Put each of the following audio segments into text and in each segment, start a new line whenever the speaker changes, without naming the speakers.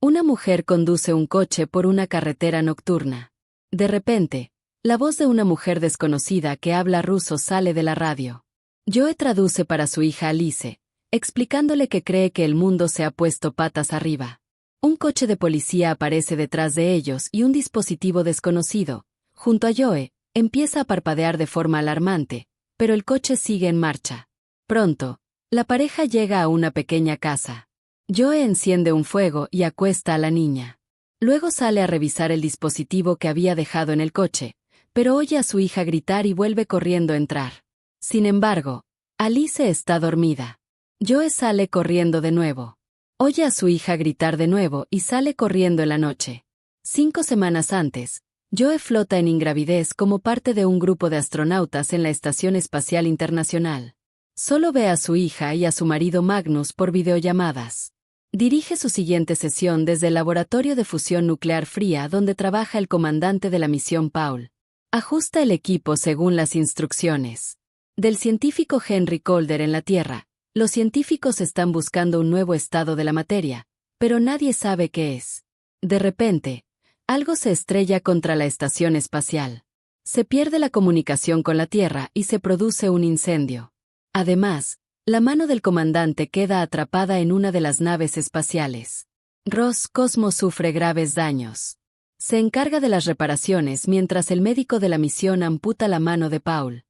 Una mujer conduce un coche por una carretera nocturna. De repente, la voz de una mujer desconocida que habla ruso sale de la radio. Joe traduce para su hija Alice, explicándole que cree que el mundo se ha puesto patas arriba. Un coche de policía aparece detrás de ellos y un dispositivo desconocido, junto a Joe, empieza a parpadear de forma alarmante, pero el coche sigue en marcha. Pronto, la pareja llega a una pequeña casa. Joe enciende un fuego y acuesta a la niña. Luego sale a revisar el dispositivo que había dejado en el coche, pero oye a su hija gritar y vuelve corriendo a entrar. Sin embargo, Alice está dormida. Joe sale corriendo de nuevo. Oye a su hija gritar de nuevo y sale corriendo en la noche. 5 semanas antes, Joe flota en ingravidez como parte de un grupo de astronautas en la Estación Espacial Internacional. Solo ve a su hija y a su marido Magnus por videollamadas. Dirige su siguiente sesión desde el laboratorio de fusión nuclear fría donde trabaja el comandante de la misión Paul. Ajusta el equipo según las instrucciones del científico Henry Calder en la Tierra. Los científicos están buscando un nuevo estado de la materia, pero nadie sabe qué es. De repente, algo se estrella contra la estación espacial. Se pierde la comunicación con la Tierra y se produce un incendio. Además, la mano del comandante queda atrapada en una de las naves espaciales. Roscosmos sufre graves daños. Se encarga de las reparaciones mientras el médico de la misión amputa la mano de Paul.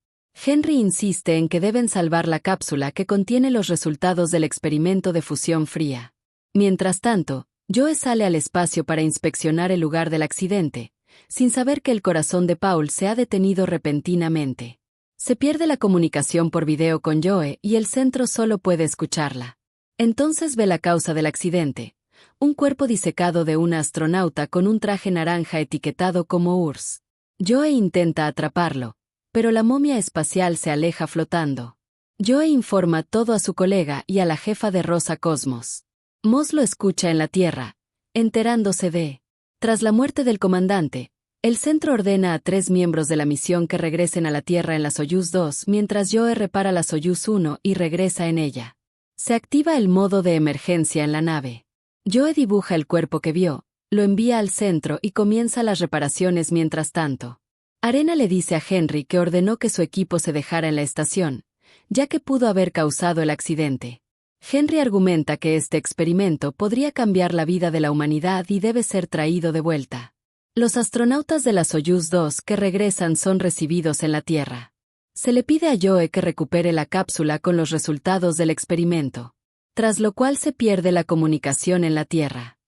Henry insiste en que deben salvar la cápsula que contiene los resultados del experimento de fusión fría. Mientras tanto, Joe sale al espacio para inspeccionar el lugar del accidente, sin saber que el corazón de Paul se ha detenido repentinamente. Se pierde la comunicación por video con Joe y el centro solo puede escucharla. Entonces ve la causa del accidente: un cuerpo disecado de una astronauta con un traje naranja etiquetado como URSS. Joe intenta atraparlo, pero la momia espacial se aleja flotando. Joe informa todo a su colega y a la jefa de Roscosmos. Moss lo escucha en la Tierra, enterándose de. Tras la muerte del comandante, el centro ordena a 3 miembros de la misión que regresen a la Tierra en la Soyuz 2 mientras Joe repara la Soyuz 1 y regresa en ella. Se activa el modo de emergencia en la nave. Joe dibuja el cuerpo que vio, lo envía al centro y comienza las reparaciones mientras tanto. Arena le dice a Henry que ordenó que su equipo se dejara en la estación, ya que pudo haber causado el accidente. Henry argumenta que este experimento podría cambiar la vida de la humanidad y debe ser traído de vuelta. Los astronautas de la Soyuz 2 que regresan son recibidos en la Tierra. Se le pide a Joe que recupere la cápsula con los resultados del experimento, tras lo cual se pierde la comunicación en la Tierra.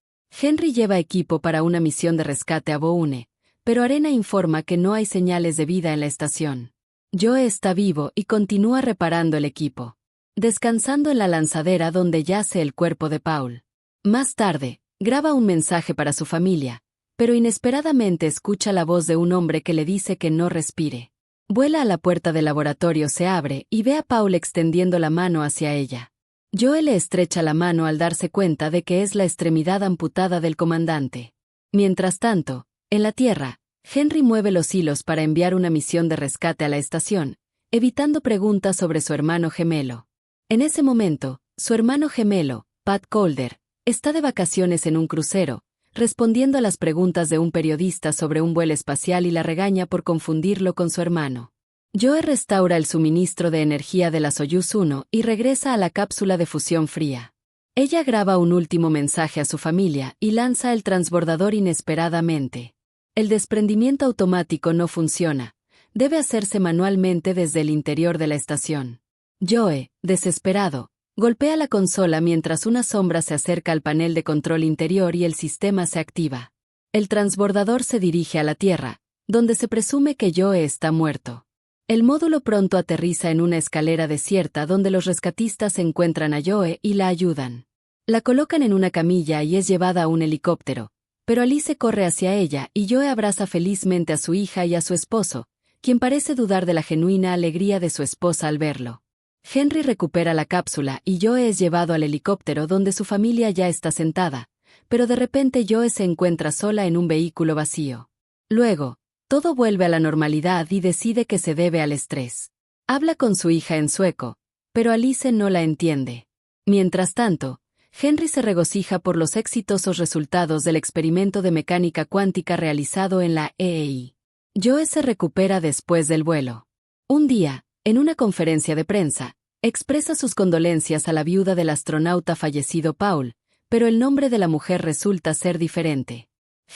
Henry lleva equipo para una misión de rescate a Boone, pero Arena informa que no hay señales de vida en la estación. Joe está vivo y continúa reparando el equipo, descansando en la lanzadera donde yace el cuerpo de Paul. Más tarde, graba un mensaje para su familia, pero inesperadamente escucha la voz de un hombre que le dice que no respire. Vuela a la puerta del laboratorio, se abre y ve a Paul extendiendo la mano hacia ella. Joe le estrecha la mano al darse cuenta de que es la extremidad amputada del comandante. Mientras tanto, en la Tierra, Henry mueve los hilos para enviar una misión de rescate a la estación, evitando preguntas sobre su hermano gemelo. En ese momento, su hermano gemelo, Pat Calder, está de vacaciones en un crucero, respondiendo a las preguntas de un periodista sobre un vuelo espacial y la regaña por confundirlo con su hermano. Joe restaura el suministro de energía de la Soyuz 1 y regresa a la cápsula de fusión fría. Ella graba un último mensaje a su familia y lanza el transbordador inesperadamente. El desprendimiento automático no funciona. Debe hacerse manualmente desde el interior de la estación. Joe, desesperado, golpea la consola mientras una sombra se acerca al panel de control interior y el sistema se activa. El transbordador se dirige a la Tierra, donde se presume que Joe está muerto. El módulo pronto aterriza en una escalera desierta donde los rescatistas encuentran a Joe y la ayudan. La colocan en una camilla y es llevada a un helicóptero, pero Alice corre hacia ella y Joe abraza felizmente a su hija y a su esposo, quien parece dudar de la genuina alegría de su esposa al verlo. Henry recupera la cápsula y Joe es llevado al helicóptero donde su familia ya está sentada, pero de repente Joe se encuentra sola en un vehículo vacío. Luego, todo vuelve a la normalidad y decide que se debe al estrés. Habla con su hija en sueco, pero Alice no la entiende. Mientras tanto, Henry se regocija por los exitosos resultados del experimento de mecánica cuántica realizado en la EEI. Joe se recupera después del vuelo. Un día, en una conferencia de prensa, expresa sus condolencias a la viuda del astronauta fallecido Paul, pero el nombre de la mujer resulta ser diferente.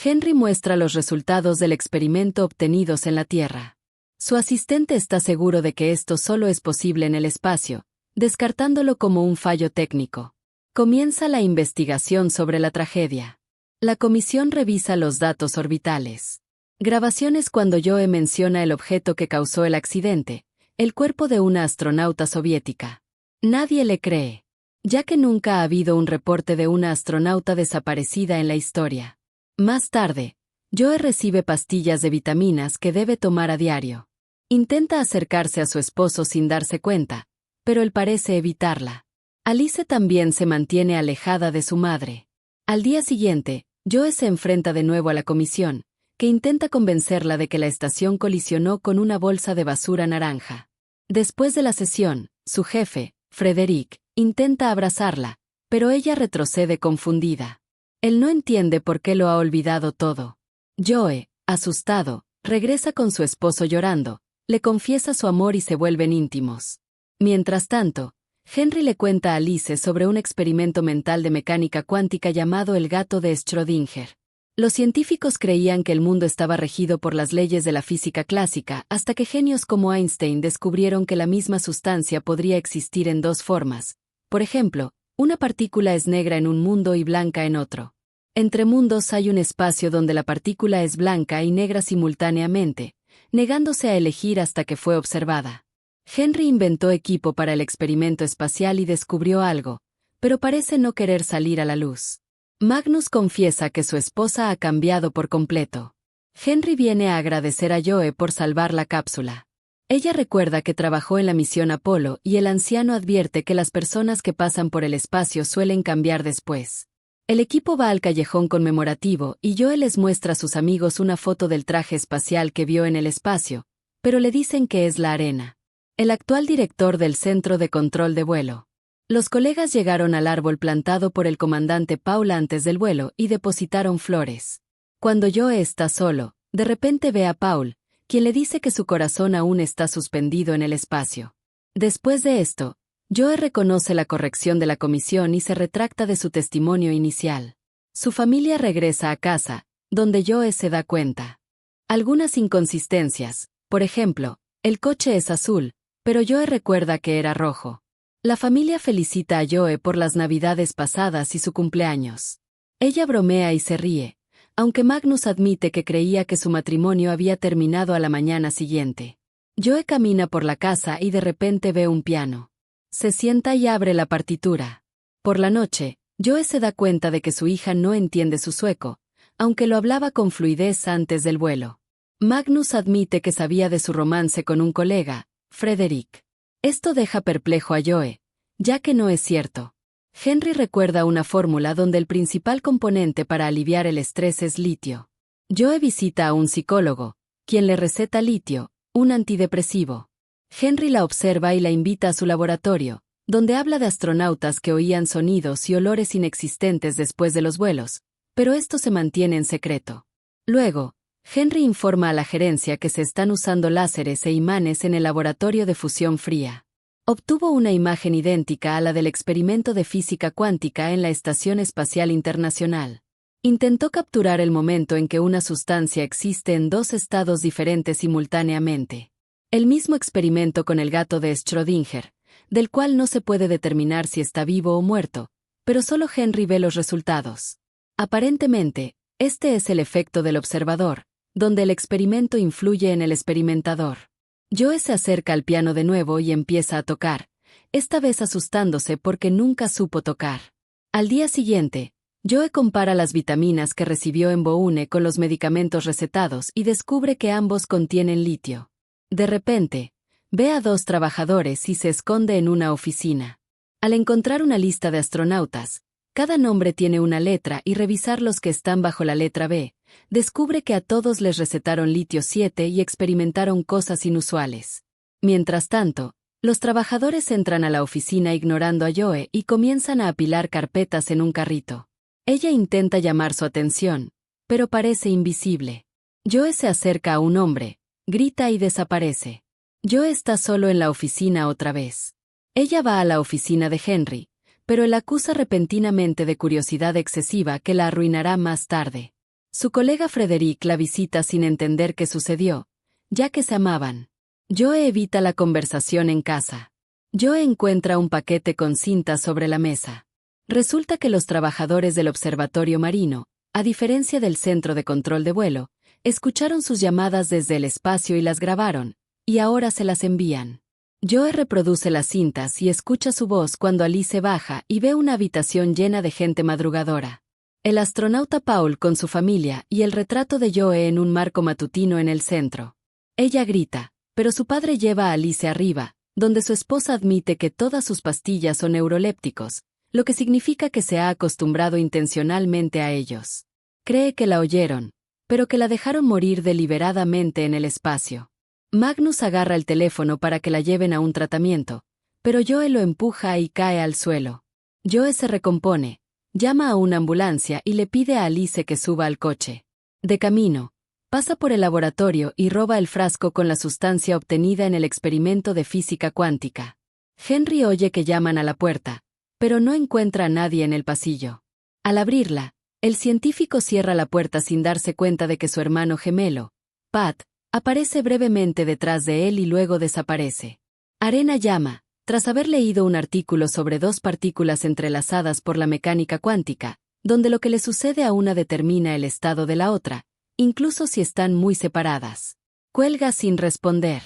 Henry muestra los resultados del experimento obtenidos en la Tierra. Su asistente está seguro de que esto solo es posible en el espacio, descartándolo como un fallo técnico. Comienza la investigación sobre la tragedia. La comisión revisa los datos orbitales. Grabaciones cuando Joe menciona el objeto que causó el accidente, el cuerpo de una astronauta soviética. Nadie le cree, ya que nunca ha habido un reporte de una astronauta desaparecida en la historia. Más tarde, Joe recibe pastillas de vitaminas que debe tomar a diario. Intenta acercarse a su esposo sin darse cuenta, pero él parece evitarla. Alice también se mantiene alejada de su madre. Al día siguiente, Joe se enfrenta de nuevo a la comisión, que intenta convencerla de que la estación colisionó con una bolsa de basura naranja. Después de la sesión, su jefe, Frederick, intenta abrazarla, pero ella retrocede confundida. Él no entiende por qué lo ha olvidado todo. Joe, asustado, regresa con su esposo llorando, le confiesa su amor y se vuelven íntimos. Mientras tanto, Henry le cuenta a Alice sobre un experimento mental de mecánica cuántica llamado el gato de Schrödinger. Los científicos creían que el mundo estaba regido por las leyes de la física clásica, hasta que genios como Einstein descubrieron que la misma sustancia podría existir en dos formas. Por ejemplo, una partícula es negra en un mundo y blanca en otro. Entre mundos hay un espacio donde la partícula es blanca y negra simultáneamente, negándose a elegir hasta que fue observada. Henry inventó equipo para el experimento espacial y descubrió algo, pero parece no querer salir a la luz. Magnus confiesa que su esposa ha cambiado por completo. Henry viene a agradecer a Joe por salvar la cápsula. Ella recuerda que trabajó en la misión Apolo y el anciano advierte que las personas que pasan por el espacio suelen cambiar después. El equipo va al callejón conmemorativo y Joe les muestra a sus amigos una foto del traje espacial que vio en el espacio, pero le dicen que es la arena. El actual director del Centro de Control de Vuelo. Los colegas llegaron al árbol plantado por el comandante Paul antes del vuelo y depositaron flores. Cuando Joe está solo, de repente ve a Paul, quien le dice que su corazón aún está suspendido en el espacio. Después de esto, Joe reconoce la corrección de la comisión y se retracta de su testimonio inicial. Su familia regresa a casa, donde Joe se da cuenta. Algunas inconsistencias, por ejemplo, el coche es azul, pero Joe recuerda que era rojo. La familia felicita a Joe por las navidades pasadas y su cumpleaños. Ella bromea y se ríe, aunque Magnus admite que creía que su matrimonio había terminado a la mañana siguiente. Joe camina por la casa y de repente ve un piano. Se sienta y abre la partitura. Por la noche, Joe se da cuenta de que su hija no entiende su sueco, aunque lo hablaba con fluidez antes del vuelo. Magnus admite que sabía de su romance con un colega, Frederick. Esto deja perplejo a Joe, ya que no es cierto. Henry recuerda una fórmula donde el principal componente para aliviar el estrés es litio. Joe visita a un psicólogo, quien le receta litio, un antidepresivo. Henry la observa y la invita a su laboratorio, donde habla de astronautas que oían sonidos y olores inexistentes después de los vuelos, pero esto se mantiene en secreto. Luego, Henry informa a la gerencia que se están usando láseres e imanes en el laboratorio de fusión fría. Obtuvo una imagen idéntica a la del experimento de física cuántica en la Estación Espacial Internacional. Intentó capturar el momento en que una sustancia existe en dos estados diferentes simultáneamente. El mismo experimento con el gato de Schrödinger, del cual no se puede determinar si está vivo o muerto, pero solo Henry ve los resultados. Aparentemente, este es el efecto del observador, donde el experimento influye en el experimentador. Joe se acerca al piano de nuevo y empieza a tocar, esta vez asustándose porque nunca supo tocar. Al día siguiente, Joe compara las vitaminas que recibió en Boone con los medicamentos recetados y descubre que ambos contienen litio. De repente, ve a dos trabajadores y se esconde en una oficina. Al encontrar una lista de astronautas, cada nombre tiene una letra y revisar los que están bajo la letra B, descubre que a todos les recetaron litio 7 y experimentaron cosas inusuales. Mientras tanto, Los trabajadores entran a la oficina ignorando a Joe y comienzan a apilar carpetas en un carrito. Ella intenta llamar su atención, pero parece invisible. Joe se acerca a un hombre, grita y desaparece. Joe está solo en la oficina otra vez. Ella va a la oficina de Henry, pero él acusa repentinamente de curiosidad excesiva que la arruinará más tarde. Su colega Frederick la visita sin entender qué sucedió, ya que se amaban. Joe evita la conversación en casa. Joe encuentra un paquete con cintas sobre la mesa. Resulta que los trabajadores del observatorio marino, a diferencia del centro de control de vuelo, escucharon sus llamadas desde el espacio y las grabaron, y ahora se las envían. Joe reproduce las cintas y escucha su voz cuando Alice baja y ve una habitación llena de gente madrugadora. El astronauta Paul con su familia y el retrato de Joe en un marco matutino en el centro. Ella grita, pero su padre lleva a Alice arriba, donde su esposa admite que todas sus pastillas son neurolépticos, lo que significa que se ha acostumbrado intencionalmente a ellos. Cree que la oyeron, pero que la dejaron morir deliberadamente en el espacio. Magnus agarra el teléfono para que la lleven a un tratamiento, pero Joe lo empuja y cae al suelo. Joe se recompone, llama a una ambulancia y le pide a Alice que suba al coche. De camino, pasa por el laboratorio y roba el frasco con la sustancia obtenida en el experimento de física cuántica. Henry oye que llaman a la puerta, pero no encuentra a nadie en el pasillo. Al abrirla, el científico cierra la puerta sin darse cuenta de que su hermano gemelo, Pat, aparece brevemente detrás de él y luego desaparece. Arena llama, tras haber leído un artículo sobre dos partículas entrelazadas por la mecánica cuántica, donde lo que le sucede a una determina el estado de la otra, incluso si están muy separadas. Cuelga sin responder.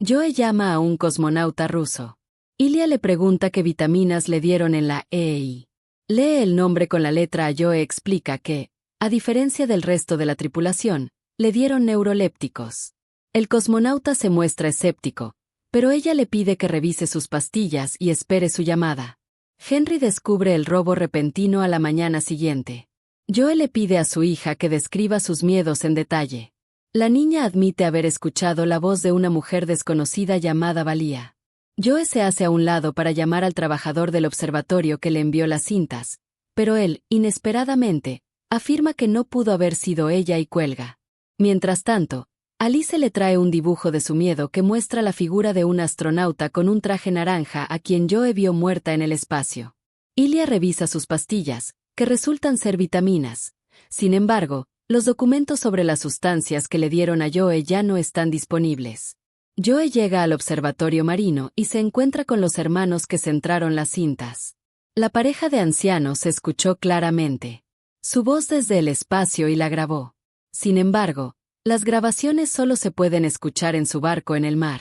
Joe llama a un cosmonauta ruso. Ilya le pregunta qué vitaminas le dieron en la EI. Lee el nombre con la letra A. Joe explica que, a diferencia del resto de la tripulación, le dieron neurolépticos. El cosmonauta se muestra escéptico, pero ella le pide que revise sus pastillas y espere su llamada. Henry descubre el robo repentino a la mañana siguiente. Joe le pide a su hija que describa sus miedos en detalle. La niña admite haber escuchado la voz de una mujer desconocida llamada Valía. Joe se hace a un lado para llamar al trabajador del observatorio que le envió las cintas, pero él, inesperadamente, afirma que no pudo haber sido ella y cuelga. Mientras tanto, Alice le trae un dibujo de su miedo que muestra la figura de un astronauta con un traje naranja a quien Joe vio muerta en el espacio. Ilya revisa sus pastillas, que resultan ser vitaminas. Sin embargo, los documentos sobre las sustancias que le dieron a Joe ya no están disponibles. Joe llega al observatorio marino y se encuentra con los hermanos que centraron las cintas. La pareja de ancianos se escuchó claramente. Su voz desde el espacio y la grabó. Sin embargo, las grabaciones solo se pueden escuchar en su barco en el mar.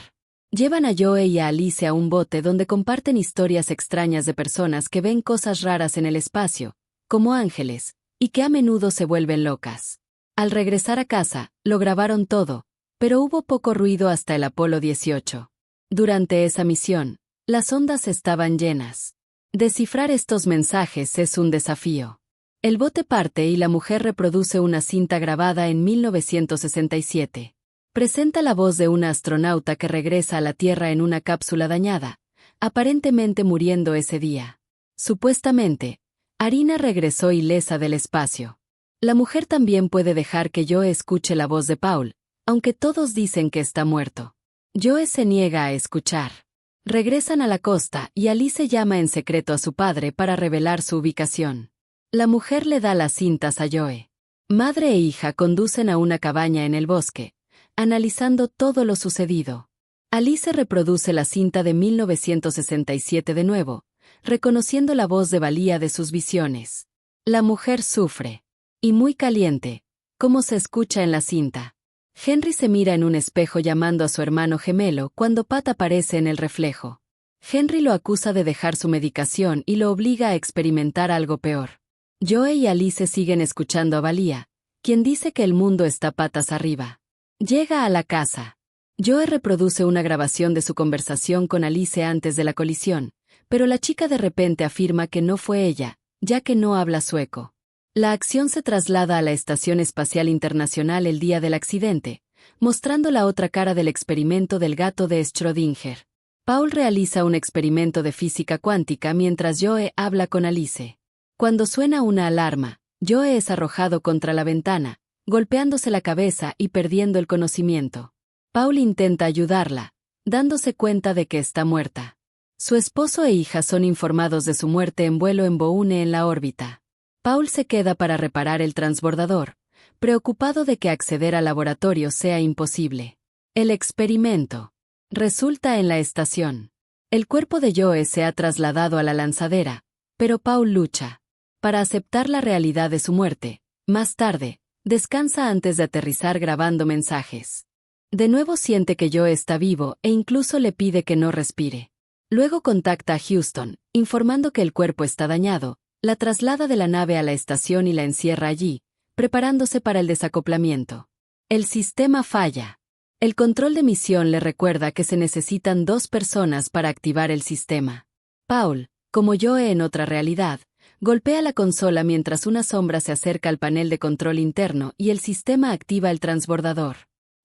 Llevan a Joe y a Alice a un bote donde comparten historias extrañas de personas que ven cosas raras en el espacio, como ángeles, y que a menudo se vuelven locas. Al regresar a casa, lo grabaron todo, pero hubo poco ruido hasta el Apolo 18. Durante esa misión, las ondas estaban llenas. Descifrar estos mensajes es un desafío. El bote parte y la mujer reproduce una cinta grabada en 1967. Presenta la voz de una astronauta que regresa a la Tierra en una cápsula dañada, aparentemente muriendo ese día. Supuestamente, Arina regresó ilesa del espacio. La mujer también puede dejar que Joe escuche la voz de Paul, aunque todos dicen que está muerto. Joe se niega a escuchar. Regresan a la costa y Alice llama en secreto a su padre para revelar su ubicación. La mujer le da las cintas a Joe. Madre e hija conducen a una cabaña en el bosque, analizando todo lo sucedido. Alice reproduce la cinta de 1967 de nuevo, reconociendo la voz de Valía de sus visiones. La mujer sufre. Y muy caliente, como se escucha en la cinta. Henry se mira en un espejo llamando a su hermano gemelo cuando Pat aparece en el reflejo. Henry lo acusa de dejar su medicación y lo obliga a experimentar algo peor. Joe y Alice siguen escuchando a Valía, quien dice que el mundo está patas arriba. Llega a la casa. Joe reproduce una grabación de su conversación con Alice antes de la colisión, pero la chica de repente afirma que no fue ella, ya que no habla sueco. La acción se traslada a la Estación Espacial Internacional el día del accidente, mostrando la otra cara del experimento del gato de Schrödinger. Paul realiza un experimento de física cuántica mientras Joe habla con Alice. Cuando suena una alarma, Joe es arrojado contra la ventana, golpeándose la cabeza y perdiendo el conocimiento. Paul intenta ayudarla, dándose cuenta de que está muerta. Su esposo e hija son informados de su muerte en vuelo en Boone en la órbita. Paul se queda para reparar el transbordador, preocupado de que acceder al laboratorio sea imposible. El experimento resulta en la estación. El cuerpo de Joe se ha trasladado a la lanzadera, pero Paul lucha para aceptar la realidad de su muerte. Más tarde, descansa antes de aterrizar grabando mensajes. De nuevo siente que Joe está vivo e incluso le pide que no respire. Luego contacta a Houston, informando que el cuerpo está dañado, la traslada de la nave a la estación y la encierra allí, preparándose para el desacoplamiento. El sistema falla. El control de misión le recuerda que se necesitan 2 personas para activar el sistema. Paul, como Joe en otra realidad, golpea la consola mientras una sombra se acerca al panel de control interno y el sistema activa el transbordador.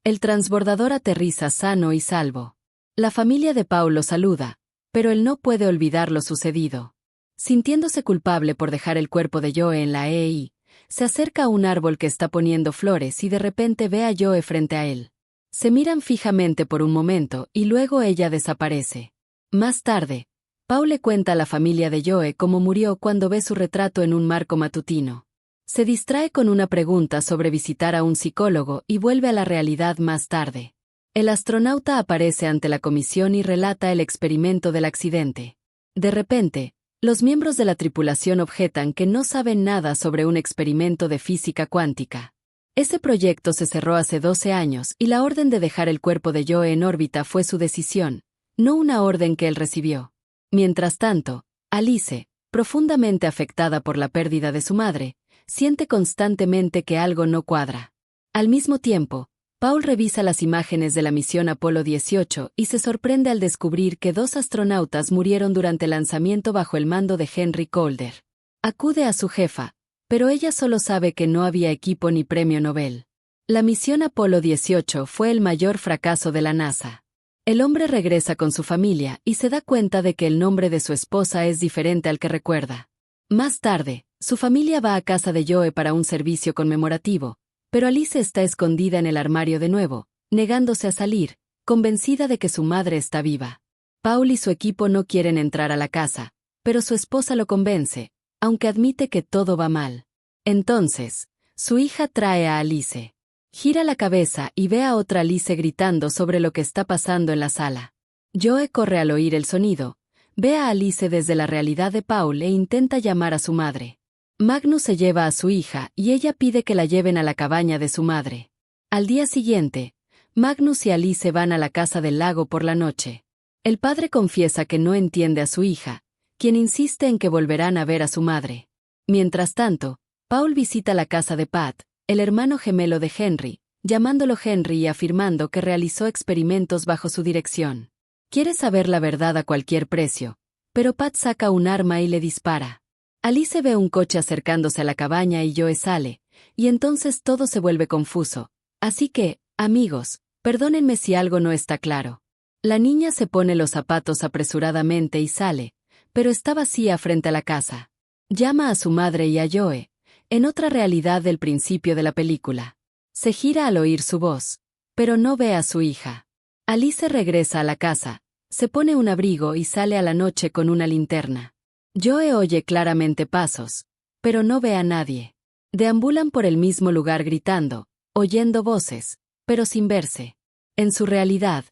El transbordador aterriza sano y salvo. La familia de Paul lo saluda, pero él no puede olvidar lo sucedido. Sintiéndose culpable por dejar el cuerpo de Joe en la EI, se acerca a un árbol que está poniendo flores y de repente ve a Joe frente a él. Se miran fijamente por un momento y luego ella desaparece. Más tarde, Paul le cuenta a la familia de Joe cómo murió cuando ve su retrato en un marco matutino. Se distrae con una pregunta sobre visitar a un psicólogo y vuelve a la realidad más tarde. El astronauta aparece ante la comisión y relata el experimento del accidente. De repente, los miembros de la tripulación objetan que no saben nada sobre un experimento de física cuántica. Ese proyecto se cerró hace 12 años y la orden de dejar el cuerpo de Joe en órbita fue su decisión, no una orden que él recibió. Mientras tanto, Alice, profundamente afectada por la pérdida de su madre, siente constantemente que algo no cuadra. Al mismo tiempo, Paul revisa las imágenes de la misión Apolo 18 y se sorprende al descubrir que 2 astronautas murieron durante el lanzamiento bajo el mando de Henry Calder. Acude a su jefa, pero ella solo sabe que no había equipo ni premio Nobel. La misión Apolo 18 fue el mayor fracaso de la NASA. El hombre regresa con su familia y se da cuenta de que el nombre de su esposa es diferente al que recuerda. Más tarde, su familia va a casa de Joe para un servicio conmemorativo, pero Alice está escondida en el armario de nuevo, negándose a salir, convencida de que su madre está viva. Paul y su equipo no quieren entrar a la casa, pero su esposa lo convence, aunque admite que todo va mal. Entonces, su hija trae a Alice. Gira la cabeza y ve a otra Alice gritando sobre lo que está pasando en la sala. Joe corre al oír el sonido, ve a Alice desde la realidad de Paul e intenta llamar a su madre. Magnus se lleva a su hija y ella pide que la lleven a la cabaña de su madre. Al día siguiente, Magnus y Alice van a la casa del lago por la noche. El padre confiesa que no entiende a su hija, quien insiste en que volverán a ver a su madre. Mientras tanto, Paul visita la casa de Pat, el hermano gemelo de Henry, llamándolo Henry y afirmando que realizó experimentos bajo su dirección. Quiere saber la verdad a cualquier precio, pero Pat saca un arma y le dispara. Alice ve un coche acercándose a la cabaña y Joe sale, y entonces todo se vuelve confuso. Así que, amigos, perdónenme si algo no está claro. La niña se pone los zapatos apresuradamente y sale, pero está vacía frente a la casa. Llama a su madre y a Joe, en otra realidad del principio de la película. Se gira al oír su voz, pero no ve a su hija. Alice regresa a la casa, se pone un abrigo y sale a la noche con una linterna. Joe oye claramente pasos, pero no ve a nadie. Deambulan por el mismo lugar gritando, oyendo voces, pero sin verse. En su realidad,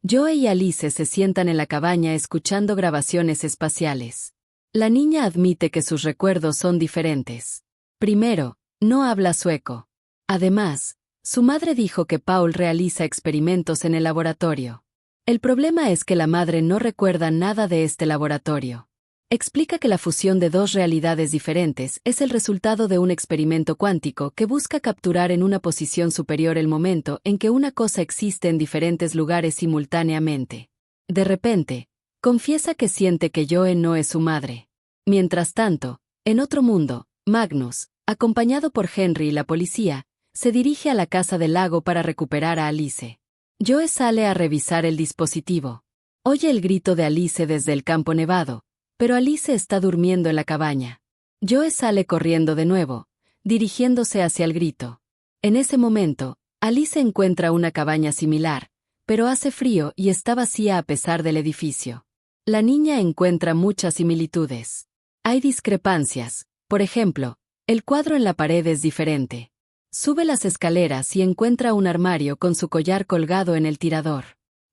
Joe y Alice se sientan en la cabaña escuchando grabaciones espaciales. La niña admite que sus recuerdos son diferentes. Primero, no habla sueco. Además, su madre dijo que Paul realiza experimentos en el laboratorio. El problema es que la madre no recuerda nada de este laboratorio. Explica que la fusión de 2 realidades diferentes es el resultado de un experimento cuántico que busca capturar en una posición superior el momento en que una cosa existe en diferentes lugares simultáneamente. De repente, confiesa que siente que Joe no es su madre. Mientras tanto, en otro mundo, Magnus, acompañado por Henry y la policía, se dirige a la casa del lago para recuperar a Alice. Joe sale a revisar el dispositivo. Oye el grito de Alice desde el campo nevado, pero Alice está durmiendo en la cabaña. Joe sale corriendo de nuevo, dirigiéndose hacia el grito. En ese momento, Alice encuentra una cabaña similar, pero hace frío y está vacía a pesar del edificio. La niña encuentra muchas similitudes. Hay discrepancias, por ejemplo, el cuadro en la pared es diferente. Sube las escaleras y encuentra un armario con su collar colgado en el tirador.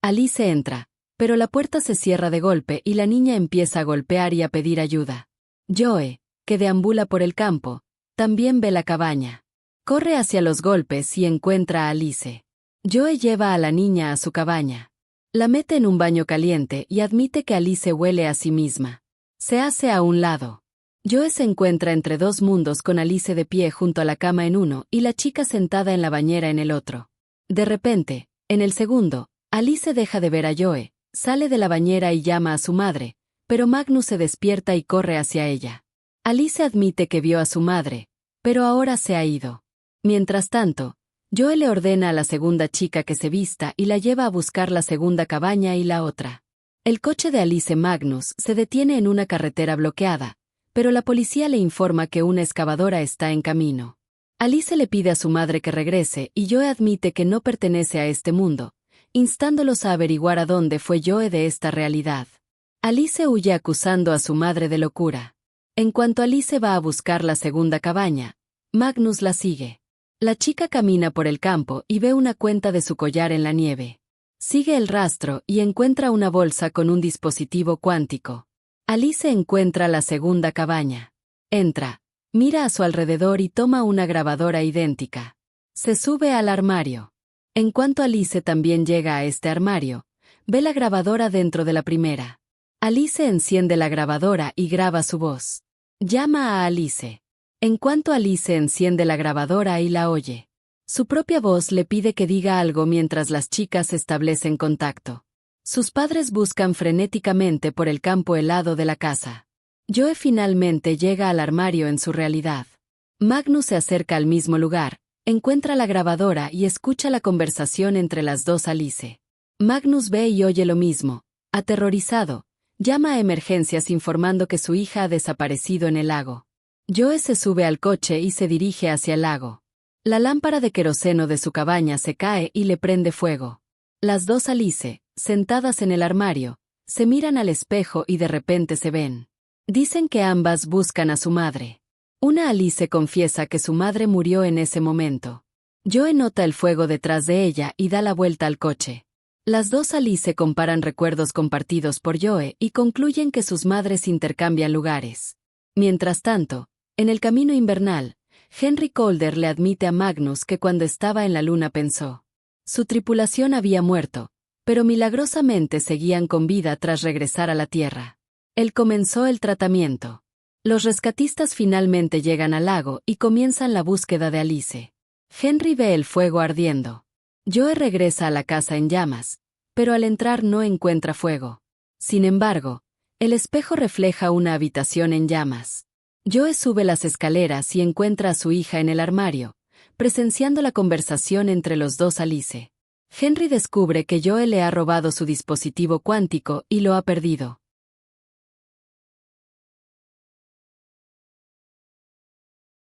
Alice entra, pero la puerta se cierra de golpe y la niña empieza a golpear y a pedir ayuda. Joe, que deambula por el campo, también ve la cabaña. Corre hacia los golpes y encuentra a Alice. Joe lleva a la niña a su cabaña. La mete en un baño caliente y admite que Alice huele a sí misma. Se hace a un lado. Joe se encuentra entre dos mundos con Alice de pie junto a la cama en uno y la chica sentada en la bañera en el otro. De repente, en el segundo, Alice deja de ver a Joe, sale de la bañera y llama a su madre, pero Magnus se despierta y corre hacia ella. Alice admite que vio a su madre, pero ahora se ha ido. Mientras tanto, Joe le ordena a la segunda chica que se vista y la lleva a buscar la segunda cabaña y la otra. El coche de Alice Magnus se detiene en una carretera bloqueada, pero la policía le informa que una excavadora está en camino. Alice le pide a su madre que regrese y Joe admite que no pertenece a este mundo, instándolos a averiguar a dónde fue Joe de esta realidad. Alice huye acusando a su madre de locura. En cuanto Alice va a buscar la segunda cabaña, Magnus la sigue. La chica camina por el campo y ve una cuenta de su collar en la nieve. Sigue el rastro y encuentra una bolsa con un dispositivo cuántico. Alice encuentra la segunda cabaña. Entra, mira a su alrededor y toma una grabadora idéntica. Se sube al armario. En cuanto Alice también llega a este armario, ve la grabadora dentro de la primera. Alice enciende la grabadora y graba su voz. Llama a Alice. En cuanto Alice enciende la grabadora y la oye, su propia voz le pide que diga algo mientras las chicas establecen contacto. Sus padres buscan frenéticamente por el campo helado de la casa. Joe finalmente llega al armario en su realidad. Magnus se acerca al mismo lugar, encuentra la grabadora y escucha la conversación entre las dos Alice. Magnus ve y oye lo mismo. Aterrorizado, llama a emergencias informando que su hija ha desaparecido en el lago. Joe se sube al coche y se dirige hacia el lago. La lámpara de queroseno de su cabaña se cae y le prende fuego. Las dos Alice, sentadas en el armario, se miran al espejo y de repente se ven. Dicen que ambas buscan a su madre. Una Alice confiesa que su madre murió en ese momento. Joe nota el fuego detrás de ella y da la vuelta al coche. Las dos Alice comparan recuerdos compartidos por Joe y concluyen que sus madres intercambian lugares. Mientras tanto, en el camino invernal, Henry Calder le admite a Magnus que cuando estaba en la luna pensó. Su tripulación había muerto, pero milagrosamente seguían con vida tras regresar a la Tierra. Él comenzó el tratamiento. Los rescatistas finalmente llegan al lago y comienzan la búsqueda de Alice. Henry ve el fuego ardiendo. Joe regresa a la casa en llamas, pero al entrar no encuentra fuego. Sin embargo, el espejo refleja una habitación en llamas. Joe sube las escaleras y encuentra a su hija en el armario, presenciando la conversación entre los dos Alice. Henry descubre que Joe le ha robado su dispositivo cuántico y lo ha perdido.